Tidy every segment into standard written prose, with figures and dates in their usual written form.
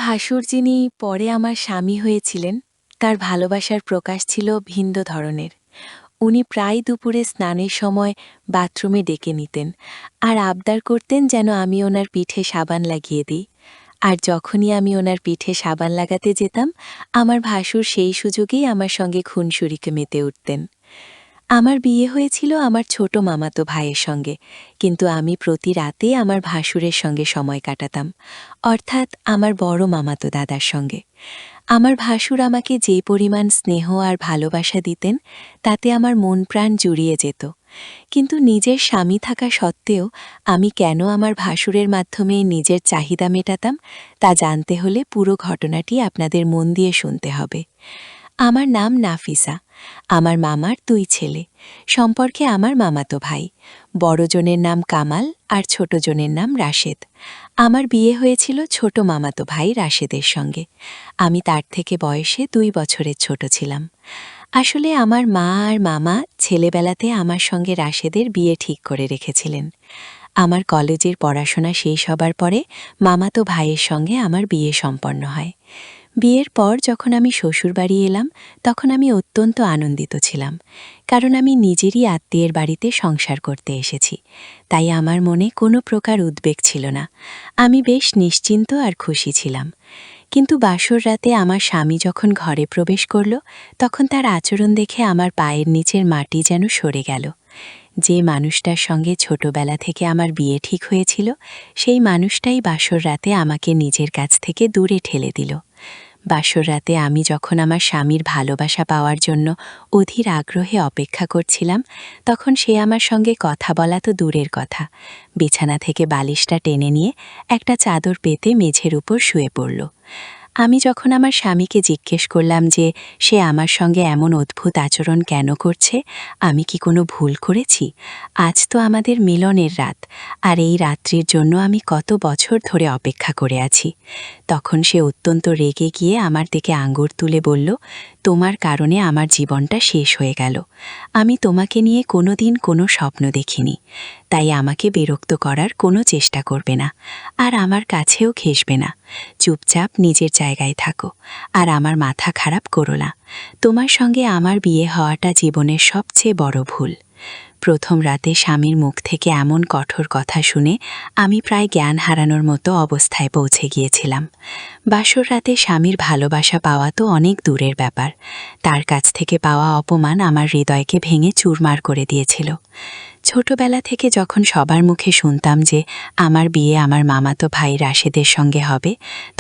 ভাসুর যিনি পরে আমার স্বামী হয়েছিলেন, তার ভালোবাসার প্রকাশ ছিল ভিন্ন ধরনের। উনি প্রায় দুপুরে স্নানের সময় বাথরুমে ডেকে নিতেন আর আবদার করতেন যেন আমি ওনার পিঠে সাবান লাগিয়ে দিই। আর যখনই আমি ওনার পিঠে সাবান লাগাতে যেতাম, আমার ভাসুর সেই সুযোগেই আমার সঙ্গে খুনসুরিকে মেতে উঠতেন। আমার বিয়ে হয়েছিল আমার ছোট মামাতো ভাইয়ের সঙ্গে, কিন্তু আমি প্রতি রাতে আমার ভাসুরের সঙ্গে সময় কাটাতাম, অর্থাৎ আমার বড় মামাতো দাদার সঙ্গে। আমার ভাসুর আমাকে যে পরিমাণ স্নেহ আর ভালোবাসা দিতেন, তাতে আমার মন প্রাণ জুড়িয়ে যেত। কিন্তু নিজের স্বামী থাকা সত্ত্বেও আমি কেন আমার ভাসুরের মাধ্যমে নিজের চাহিদা মেটাতাম, তা জানতে হলে পুরো ঘটনাটি আপনাদের মন দিয়ে শুনতে হবে। আমার নাম নাফিসা। আমার মামার 2 ছেলে। সম্পর্কে আমার মামাতো ভাই। বড়জনের নাম কামাল আর ছোটজনের নাম রাশেদ। আমার বিয়ে হয়েছিল ছোট মামাতো ভাই রাশেদের সঙ্গে। আমি তার থেকে বয়সে 2 বছরের ছোট ছিলাম। আসলে আমার মা আর মামা ছেলেবেলাতে আমার সঙ্গে রাশেদের বিয়ে ঠিক করে রেখেছিলেন। আমার কলেজের পড়াশোনা শেষ হবার পরে মামাতো ভাইয়ের সঙ্গে আমার বিয়ে সম্পন্ন হয়। বিয়ের পর যখন আমি শ্বশুরবাড়ি এলাম, তখন আমি অত্যন্ত আনন্দিত ছিলাম, কারণ আমি নিজেরই আত্মীয়ের বাড়িতে সংসার করতে এসেছি। তাই আমার মনে কোনো প্রকার উদ্বেগ ছিল না। আমি বেশ নিশ্চিন্ত আর খুশি ছিলাম। কিন্তু বাসর রাতে আমার স্বামী যখন ঘরে প্রবেশ করল, তখন তার আচরণ দেখে আমার পায়ের নিচের মাটি যেন সরে গেল। যে মানুষটার সঙ্গে ছোটবেলা থেকে আমার বিয়ে ঠিক হয়েছিল, সেই মানুষটাই বাসর রাতে আমাকে নিজের কাছ থেকে দূরে ঠেলে দিল। বাসর রাতে আমি যখন আমার স্বামীর ভালোবাসা পাওয়ার জন্য অধীর আগ্রহে অপেক্ষা করছিলাম, তখন সে আমার সঙ্গে কথা বলা তো দূরের কথা, বিছানা থেকে বালিশটা টেনে নিয়ে একটা চাদর পেতে মেঝের উপর শুয়ে পড়ল। আমি যখন আমার স্বামীকে জিজ্ঞেস করলাম যে সে আমার সঙ্গে এমন অদ্ভুত আচরণ কেন করছে, আমি কি কোনো ভুল করেছি? আজ তো আমাদের মিলনের রাত, আর এই রাত্রির জন্য আমি কত বছর ধরে অপেক্ষা করে আছি। তখন সে অত্যন্ত রেগে গিয়ে আমার দিকে আঙুর তুলে বলল, তোমার কারণে আমার জীবনটা শেষ হয়ে গেল। আমি তোমাকে নিয়ে কোনোদিন কোনো স্বপ্ন দেখিনি, তাই আমাকে বিরক্ত করার কোনো চেষ্টা করবে না, আর আমার কাছেও ঘেঁষবে না। চুপচাপ নিজের জায়গায় থাকো, আর আমার মাথা খারাপ করো না। তোমার সঙ্গে আমার বিয়ে হওয়াটা জীবনের সবচেয়ে বড় ভুল। প্রথম রাতে স্বামীর মুখ থেকে এমন কঠোর কথা শুনে আমি প্রায় জ্ঞান হারানোর মতো অবস্থায় পৌঁছে গিয়েছিলাম। বাসর রাতে স্বামীর ভালোবাসা পাওয়া তো অনেক দূরের ব্যাপার, তার কাছ থেকে পাওয়া অপমান আমার হৃদয়কে ভেঙে চুরমার করে দিয়েছিল। ছোটবেলা থেকে যখন সবার মুখে শুনতাম যে আমার বিয়ে আমার মামাতো ভাই রাশেদের সঙ্গে হবে,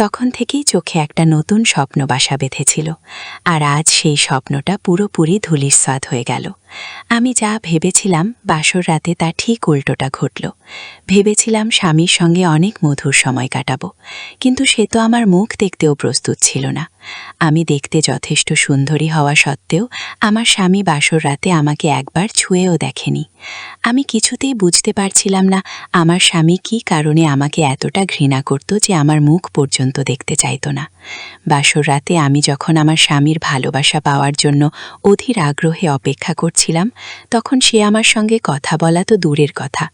তখন থেকেই চোখে একটা নতুন স্বপ্ন বাসা বেঁধেছিল, আর আজ সেই স্বপ্নটা পুরোপুরি ধূলিসাৎ হয়ে গেল। আমি যা ভেবেছিলাম বাসর রাতে তা ঠিক উল্টোটা ঘটল। ভেবেছিলাম স্বামীর সঙ্গে অনেক মধুর সময় কাটাবো, কিন্তু সে তো আমার মুখ দেখতেও প্রস্তুত ছিল না। আমি দেখতে যথেষ্ট সুন্দরী হওয়া সত্ত্বেও আমার স্বামী বাসর রাতে আমাকে একবার ছুঁয়েও দেখেনি। আমি কিছুতেই বুঝতে পারছিলাম না আমার স্বামী কী কারণে আমাকে এতটা ঘৃণা করত যে আমার মুখ পর্যন্ত দেখতে চাইত না। বাসর রাতে আমি যখন আমার স্বামীর ভালোবাসা পাওয়ার জন্য অধীর আগ্রহে অপেক্ষা করছিলাম, তখন সে আমার সঙ্গে কথা বলা তো দূরের কথা,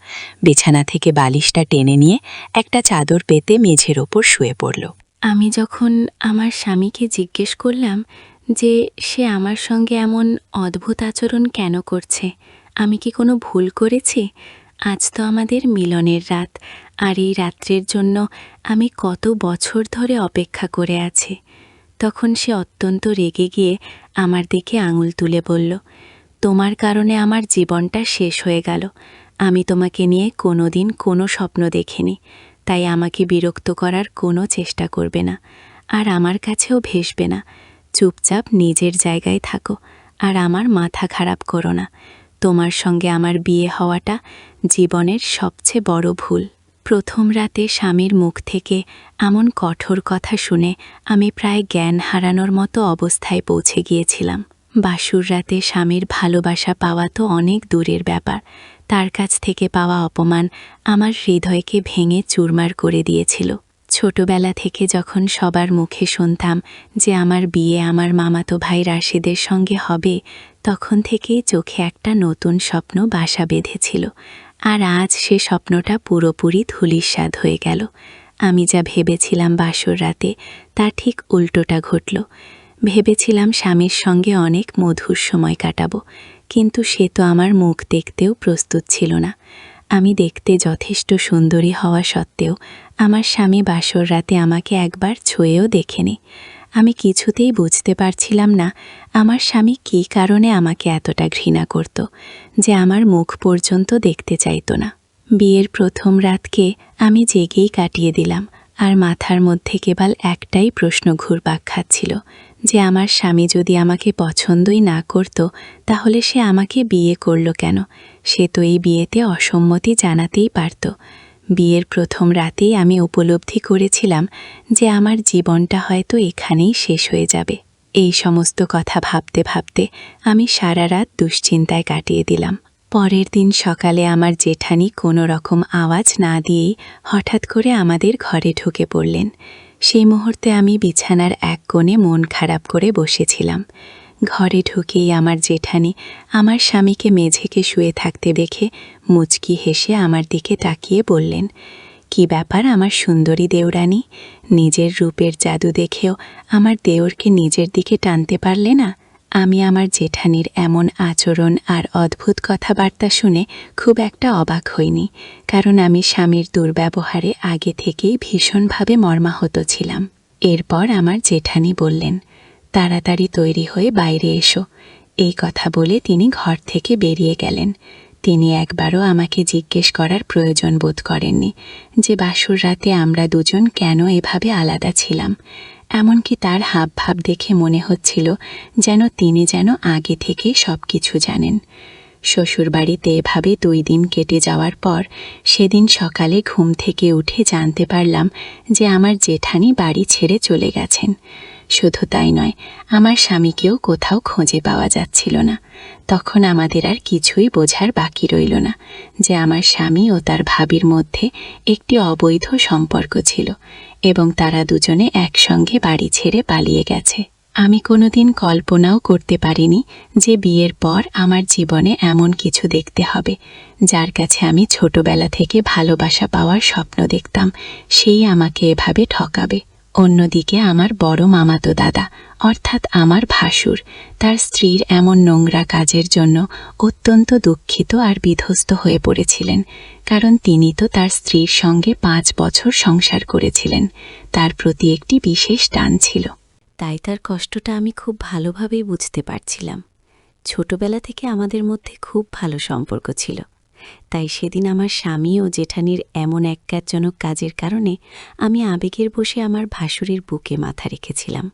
বিছানা থেকে বালিশটা টেনে নিয়ে একটা চাদর পেতে মেঝের ওপর শুয়ে পড়ল। আমি যখন আমার স্বামীকে জিজ্ঞেস করলাম যে সে আমার সঙ্গে এমন অদ্ভুত আচরণ কেন করছে, আমি কি কোনো ভুল করেছি? আজ তো আমাদের মিলনের রাত, আর এই রাত্রির জন্য আমি কত বছর ধরে অপেক্ষা করে আছি। তখন সে অত্যন্ত রেগে গিয়ে আমার দিকে আঙুল তুলে বলল, তোমার কারণে আমার জীবনটা শেষ হয়ে গেল। আমি তোমাকে নিয়ে কোনোদিন কোনো স্বপ্ন দেখিনি, তাই আমাকে বিরক্ত করার কোনো চেষ্টা করবে না, আর আমার কাছেও ভেসবে না। চুপচাপ নিজের জায়গায় থাকো, আর আমার মাথা খারাপ করো না। তোমার সঙ্গে আমার বিয়ে হওয়াটা জীবনের সবচেয়ে বড় ভুল। প্রথম রাতে স্বামীর মুখ থেকে এমন কঠোর কথা শুনে আমি প্রায় জ্ঞান হারানোর মতো অবস্থায় পৌঁছে গিয়েছিলাম। বাসুর রাতে স্বামীর ভালোবাসা পাওয়া তো অনেক দূরের ব্যাপার, তার কাছ থেকে পাওয়া অপমান আমার হৃদয়কে ভেঙে চুরমার করে দিয়েছিল। ছোটবেলা থেকে যখন সবার মুখে শুনতাম যে আমার বিয়ে আমার মামাতো ভাই রাশেদের সঙ্গে হবে, তখন থেকেই চোখে একটা নতুন স্বপ্ন বাসা বেঁধেছিল, আর আজ সে স্বপ্নটা পুরোপুরি ধূলিসাৎ হয়ে গেল। আমি যা ভেবেছিলাম বাসর রাতে তার ঠিক উল্টোটা ঘটল। ভেবেছিলাম স্বামীর সঙ্গে অনেক মধুর সময় কাটাবো, কিন্তু সে তো আমার মুখ দেখতেও প্রস্তুত ছিল না। আমি দেখতে যথেষ্ট সুন্দরী হওয়া সত্ত্বেও আমার স্বামী বাসর রাতে আমাকে একবার ছুঁয়েও দেখেনি। আমি কিছুতেই বুঝতে পারছিলাম না আমার স্বামী কী কারণে আমাকে এতটা ঘৃণা করত, যে আমার মুখ পর্যন্ত দেখতে চাইতো না। বিয়ের প্রথম রাতকে আমি জেগেই কাটিয়ে দিলাম, আর মাথার মধ্যে কেবল একটাই প্রশ্ন ঘুরপাক খাচ্ছিল, যে আমার স্বামী যদি আমাকে পছন্দই না করত তাহলে সে আমাকে বিয়ে করল কেন? সে তো এই বিয়েতে অসম্মতি জানাতেই পারত। বিয়ের প্রথম রাতেই আমি উপলব্ধি করেছিলাম যে আমার জীবনটা হয়তো এখানেই শেষ হয়ে যাবে। এই সমস্ত কথা ভাবতে ভাবতে আমি সারা রাত দুশ্চিন্তায় কাটিয়ে দিলাম। পরের দিন সকালে আমার জেঠানি কোনো রকম আওয়াজ না দিয়েই হঠাৎ করে আমাদের ঘরে ঢুকে পড়লেন। সেই মুহূর্তে আমি বিছানার এক কোণে মন খারাপ করে বসেছিলাম। ঘরে ঢুকেই আমার জেঠানি আমার স্বামীকে মেঝেকে শুয়ে থাকতে দেখে মুচকি হেসে আমার দিকে তাকিয়ে বললেন, "কি ব্যাপার আমার সুন্দরী দেওরানী? নিজের রূপের জাদু দেখেও আমার দেওরকে নিজের দিকে টানতে পারলে না?" আমি আমার জেঠানির এমন আচরণ আর অদ্ভুত কথাবার্তা শুনে খুব একটা অবাক হইনি, কারণ আমি স্বামীর দুর্ব্যবহারে আগে থেকেই ভীষণভাবে মর্মাহত ছিলাম। এরপর আমার জেঠানি বললেন, "তাড়াতাড়ি তৈরি হয়ে বাইরে এসো।" এই কথা বলে তিনি ঘর থেকে বেরিয়ে গেলেন। তিনি একবারও আমাকে জিজ্ঞেস করার প্রয়োজন বোধ করেননি যে বাসর রাতে আমরা দুজন কেন এভাবে আলাদা ছিলাম। এমনকি তার হাবভাব দেখে মনে হচ্ছিল যেন তিনি আগে থেকেই সব কিছু জানেন। শ্বশুরবাড়িতে এভাবে 2 দিন কেটে যাওয়ার পর সেদিন সকালে ঘুম থেকে উঠে জানতে পারলাম যে আমার জেঠানি বাড়ি ছেড়ে চলে গেছেন। শুধু তাই নয়, আমার স্বামীকেও কোথাও খুঁজে পাওয়া যাচ্ছিল না। তখন আমাদের আর কিছুই বোঝার বাকি রইল না যে আমার স্বামী ও তার ভাবির মধ্যে একটি অবৈধ সম্পর্ক ছিল এবং তারা দুজনে একসঙ্গে বাড়ি ছেড়ে পালিয়ে গেছে। আমি কোনোদিন কল্পনাও করতে পারিনি যে বিয়ের পর আমার জীবনে এমন কিছু দেখতে হবে। যার কাছে আমি ছোটবেলা থেকে ভালোবাসা পাওয়ার স্বপ্ন দেখতাম, সেই আমাকে এভাবে ঠকাবে। অন্যদিকে আমার বড় মামাতো দাদা, অর্থাৎ আমার ভাসুর, তার স্ত্রীর এমন নোংরা কাজের জন্য অত্যন্ত দুঃখিত আর বিধ্বস্ত হয়ে পড়েছিলেন, কারণ তিনি তো তার স্ত্রীর সঙ্গে 5 বছর সংসার করেছিলেন। তার প্রতি একটি বিশেষ টান ছিল। তাই তার কষ্টটা আমি খুব ভালোভাবেই বুঝতে পারছিলাম। ছোটবেলা থেকে আমাদের মধ্যে খুব ভালো সম্পর্ক ছিল। তাই সেদিন আমার স্বামী ও জেঠানির এমন একজ্ঞাতজনক কাজের কারণে আমি আবেগের বশে আমার ভাসুরের বুকে মাথা রেখেছিলাম,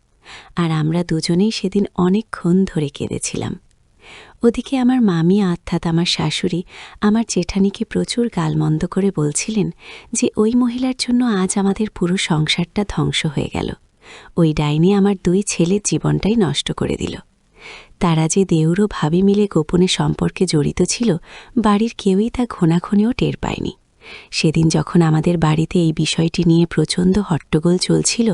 আর আমরা দুজনেই সেদিন অনেকক্ষণ ধরে কেঁদেছিলাম। ওদিকে আমার মামি অর্থাৎ আমার শাশুড়ি আমার জেঠানিকে প্রচুর গালমন্দ করে বলছিলেন যে ওই মহিলার জন্য আজ আমাদের পুরো সংসারটা ধ্বংস হয়ে গেল। ওই ডাইনি আমার 2 ছেলের জীবনটাই নষ্ট করে দিল। তারা যে দেউর ও ভাবি মিলে গোপনে সম্পর্কে জড়িত ছিল, বাড়ির কেউই তা ঘোনাঘুনিও টের পায়নি। সেদিন যখন আমাদের বাড়িতে এই বিষয়টি নিয়ে প্রচণ্ড হট্টগোল চলছিল,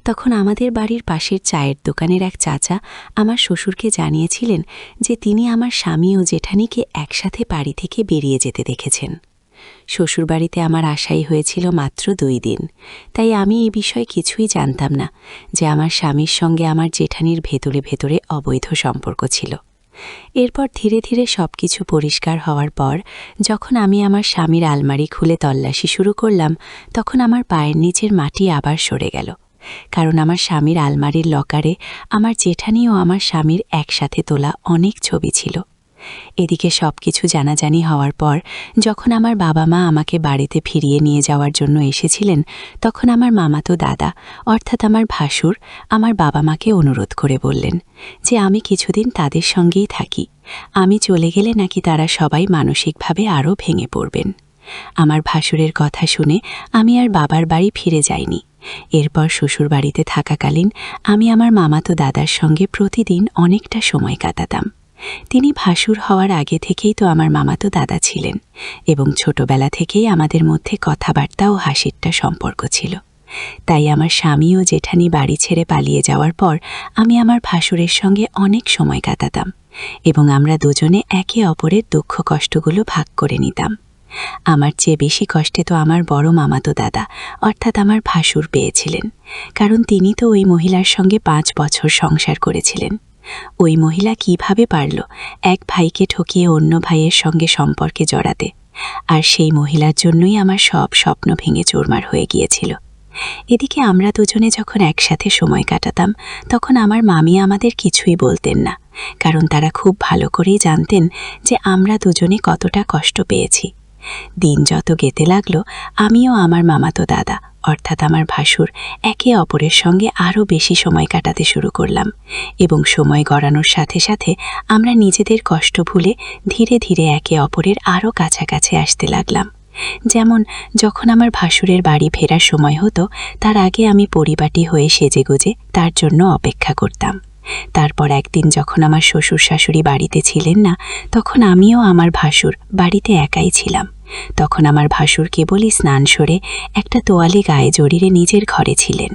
তখন আমাদের বাড়ির পাশের চায়ের দোকানের এক চাচা আমার শ্বশুরকে জানিয়েছিলেন যে তিনি আমার স্বামী ও জেঠানিকে একসাথে বাড়ি থেকে বেরিয়ে যেতে দেখেছেন। শ্বশুরবাড়িতে আমার আশাই হয়েছিল মাত্র 2 দিন, তাই আমি এই বিষয়ে কিছুই জানতাম না যে আমার স্বামীর সঙ্গে আমার জেঠানির ভেতরে ভেতরে অবৈধ সম্পর্ক ছিল। এরপর ধীরে ধীরে সব কিছু পরিষ্কার হওয়ার পর যখন আমি আমার স্বামীর আলমারি খুলে তল্লাশি শুরু করলাম, তখন আমার পায়ের নিচের মাটি আবার সরে গেল, কারণ আমার স্বামীর আলমারির লকারে আমার জেঠানি ও আমার স্বামীর একসাথে তোলা অনেক ছবি ছিল। এদিকে সব কিছু জানাজানি হওয়ার পর যখন আমার বাবা মা আমাকে বাড়িতে ফিরিয়ে নিয়ে যাওয়ার জন্য এসেছিলেন, তখন আমার মামাতো দাদা অর্থাৎ আমার ভাসুর আমার বাবা মাকে অনুরোধ করে বললেন যে আমি কিছুদিন তাদের সঙ্গেই থাকি। আমি চলে গেলে নাকি তারা সবাই মানসিকভাবে আরও ভেঙে পড়বেন। আমার ভাসুরের কথা শুনে আমি আর বাবার বাড়ি ফিরে যাইনি। এরপর শ্বশুর বাড়িতে থাকাকালীন আমি আমার মামাতো দাদার সঙ্গে প্রতিদিন অনেকটা সময় কাটাতাম। তিনি ভাসুর হওয়ার আগে থেকেই তো আমার মামাতো দাদা ছিলেন এবং ছোটবেলা থেকেই আমাদের মধ্যে কথাবার্তা ও হাসিটা সম্পর্ক ছিল। তাই আমার স্বামী ও জেঠানি বাড়ি ছেড়ে পালিয়ে যাওয়ার পর আমি আমার ভাসুরের সঙ্গে অনেক সময় কাটাতাম এবং আমরা দুজনে একে অপরের দুঃখ কষ্টগুলো ভাগ করে নিতাম। আমার চেয়ে বেশি কষ্টে তো আমার বড় মামাতো দাদা অর্থাৎ আমার ভাসুর পেয়েছিলেন, কারণ তিনি তো ওই মহিলার সঙ্গে 5 বছর সংসার করেছিলেন। ওই মহিলা কিভাবে পারল এক ভাইকে ঠকিয়ে অন্য ভাইয়ের সঙ্গে সম্পর্কে জড়াতে? আর সেই মহিলার জন্যই আমার সব স্বপ্ন ভেঙে চুরমার হয়ে গিয়েছিল। এদিকে আমরা দুজনে যখন একসাথে সময় কাটাতাম তখন আমার মামি আমাদের কিছুই বলতেন না, কারণ তারা খুব ভালো করেই জানতেন যে আমরা দুজনে কতটা কষ্ট পেয়েছি। দিন যত যেতে লাগলো আমিও আমার মামাতো দাদা অর্থাৎ আমার ভাসুর একে অপরের সঙ্গে আরও বেশি সময় কাটাতে শুরু করলাম, এবং সময় গড়ানোর সাথে সাথে আমরা নিজেদের কষ্ট ভুলে ধীরে ধীরে একে অপরের আরও কাছাকাছি আসতে লাগলাম। যেমন যখন আমার ভাসুরের বাড়ি ফেরার সময় হতো তার আগে আমি পরিপাটি হয়ে সেজেগুজে তার জন্য অপেক্ষা করতাম। তারপর একদিন যখন আমার শ্বশুর শাশুড়ি বাড়িতে ছিলেন না, তখন আমিও আমার ভাসুর বাড়িতে একাই ছিলাম। তখন আমার ভাসুর কেবলই স্নান সেরে একটা তোয়ালে গায়ে জড়িয়ে নিজের ঘরে ছিলেন।